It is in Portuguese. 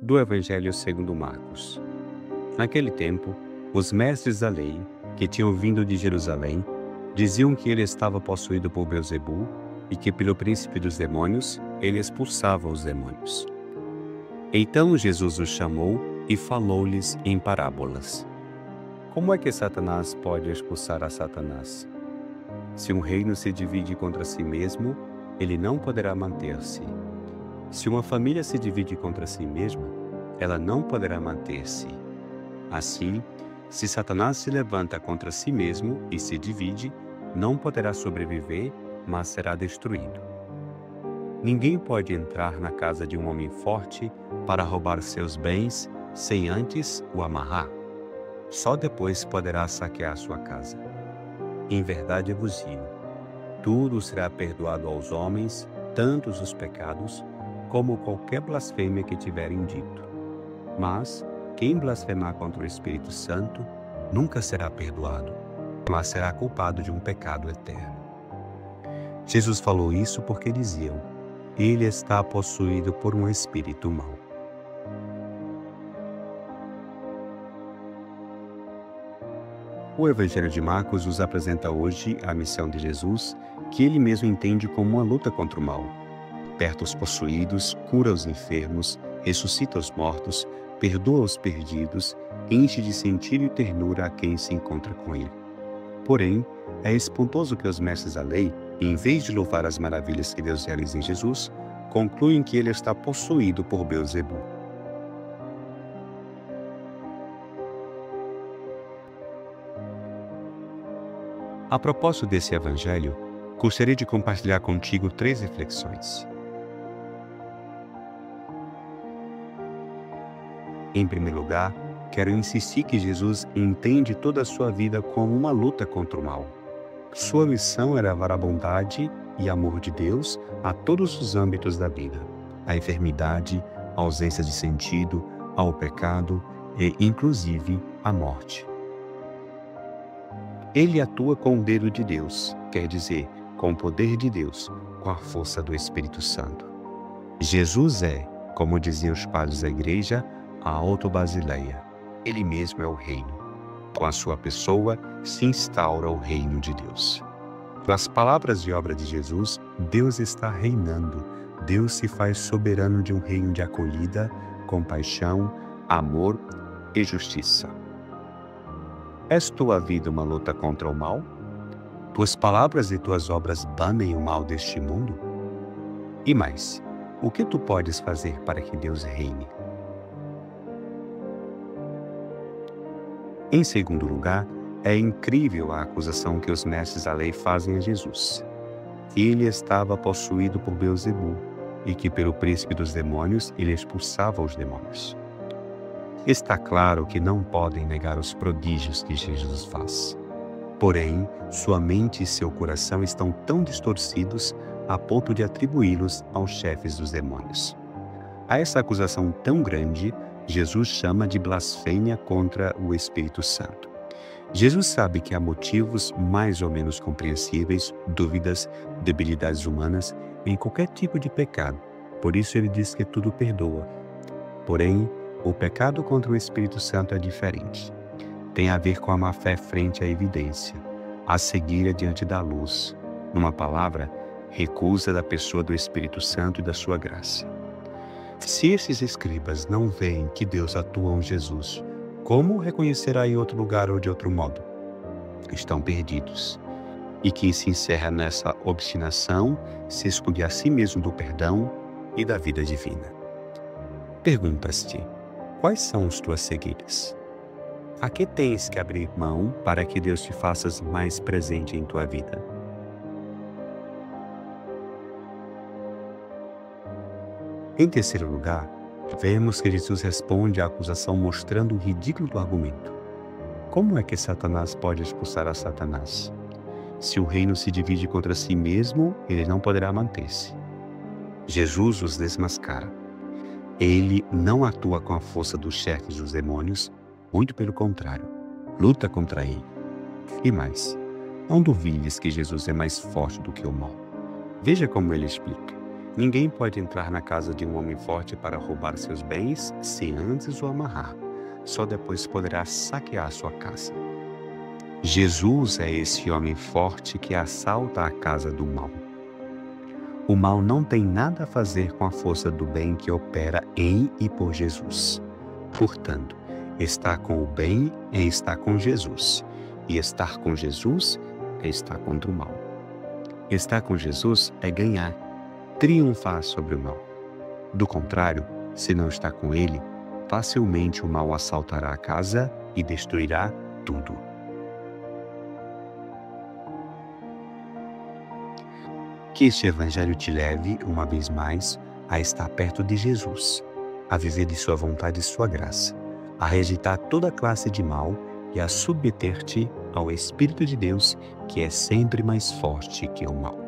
do Evangelho segundo Marcos. Naquele tempo, os mestres da lei, que tinham vindo de Jerusalém, diziam que ele estava possuído por Beelzebu e que pelo príncipe dos demônios ele expulsava os demônios. Então Jesus os chamou e falou-lhes em parábolas. Como é que Satanás pode expulsar a Satanás? Se um reino se divide contra si mesmo, ele não poderá manter-se. Se uma família se divide contra si mesma, ela não poderá manter-se. Assim, se Satanás se levanta contra si mesmo e se divide, não poderá sobreviver, mas será destruído. Ninguém pode entrar na casa de um homem forte para roubar seus bens sem antes o amarrar. Só depois poderá saquear sua casa. Em verdade eu vos digo, tudo será perdoado aos homens, tanto os pecados, como qualquer blasfêmia que tiverem dito. Mas quem blasfemar contra o Espírito Santo nunca será perdoado, mas será culpado de um pecado eterno. Jesus falou isso porque diziam, ele está possuído por um espírito mau. O Evangelho de Marcos nos apresenta hoje a missão de Jesus, que ele mesmo entende como uma luta contra o mal. Liberta os possuídos, cura os enfermos, ressuscita os mortos, perdoa os perdidos, enche de sentido e ternura a quem se encontra com ele. Porém, é espantoso que os mestres da lei, em vez de louvar as maravilhas que Deus realiza em Jesus, concluem que ele está possuído por Beelzebu. A propósito desse evangelho, gostaria de compartilhar contigo 3 reflexões. Em primeiro lugar, quero insistir que Jesus entende toda a sua vida como uma luta contra o mal. Sua missão é levar a bondade e amor de Deus a todos os âmbitos da vida, a enfermidade, a ausência de sentido, ao pecado e, inclusive, à morte. Ele atua com o dedo de Deus, quer dizer, com o poder de Deus, com a força do Espírito Santo. Jesus é, como diziam os padres da igreja, a autobasileia. Ele mesmo é o reino. Com a sua pessoa se instaura o reino de Deus. Nas palavras e obra de Jesus, Deus está reinando. Deus se faz soberano de um reino de acolhida, compaixão, amor e justiça. És tua vida uma luta contra o mal? Tuas palavras e tuas obras banem o mal deste mundo? E mais, o que tu podes fazer para que Deus reine? Em segundo lugar, é incrível a acusação que os mestres da lei fazem a Jesus. Ele estava possuído por Beelzebu e que pelo príncipe dos demônios ele expulsava os demônios. Está claro que não podem negar os prodígios que Jesus faz. Porém, sua mente e seu coração estão tão distorcidos a ponto de atribuí-los aos chefes dos demônios. A essa acusação tão grande, Jesus chama de blasfêmia contra o Espírito Santo. Jesus sabe que há motivos mais ou menos compreensíveis, dúvidas, debilidades humanas em qualquer tipo de pecado. Por isso ele diz que tudo perdoa. Porém, o pecado contra o Espírito Santo é diferente. Tem a ver com a má-fé frente à evidência, a cegueira diante da luz. Numa palavra, recusa da pessoa do Espírito Santo e da sua graça. Se esses escribas não veem que Deus atua em Jesus, como reconhecerá em outro lugar ou de outro modo? Estão perdidos. E quem se encerra nessa obstinação se exclui a si mesmo do perdão e da vida divina. Perguntas-te: quais são as tuas cegueiras? A que tens que abrir mão para que Deus te faça mais presente em tua vida? Em terceiro lugar, vemos que Jesus responde à acusação mostrando o ridículo do argumento. Como é que Satanás pode expulsar a Satanás? Se o reino se divide contra si mesmo, ele não poderá manter-se. Jesus os desmascara. Ele não atua com a força dos chefes dos demônios, muito pelo contrário, luta contra ele. E mais, não duvides que Jesus é mais forte do que o mal. Veja como ele explica. Ninguém pode entrar na casa de um homem forte para roubar seus bens se antes o amarrar. Só depois poderá saquear sua casa. Jesus é esse homem forte que assalta a casa do mal. O mal não tem nada a fazer com a força do bem que opera em e por Jesus. Portanto, estar com o bem é estar com Jesus, e estar com Jesus é estar contra o mal. Estar com Jesus é ganhar, triunfar sobre o mal. Do contrário, se não está com ele, facilmente o mal assaltará a casa e destruirá tudo. Que este Evangelho te leve, uma vez mais, a estar perto de Jesus, a viver de sua vontade e sua graça, a rejeitar toda classe de mal e a submeter-te ao Espírito de Deus, que é sempre mais forte que o mal.